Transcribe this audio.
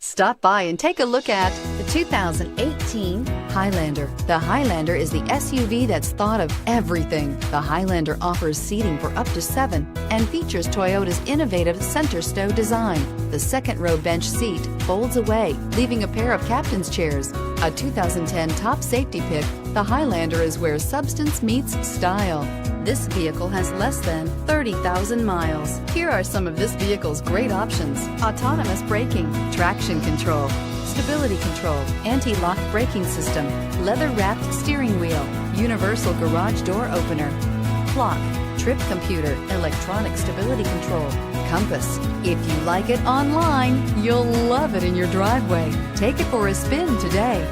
Stop by and take a look at the 2018 Highlander. The Highlander is the SUV that's thought of everything. The Highlander offers seating for up to 7 and features Toyota's innovative center stow design. The second row bench seat folds away, leaving a pair of captain's chairs. A 2010 top safety pick, the Highlander is where substance meets style. This vehicle has less than 30,000 miles. Here are some of this vehicle's great options: autonomous braking, traction control, stability control, anti-lock braking system, leather-wrapped steering wheel, universal garage door opener, clock, trip computer, electronic stability control, compass. If you like it online, you'll love it in your driveway. Take it for a spin today.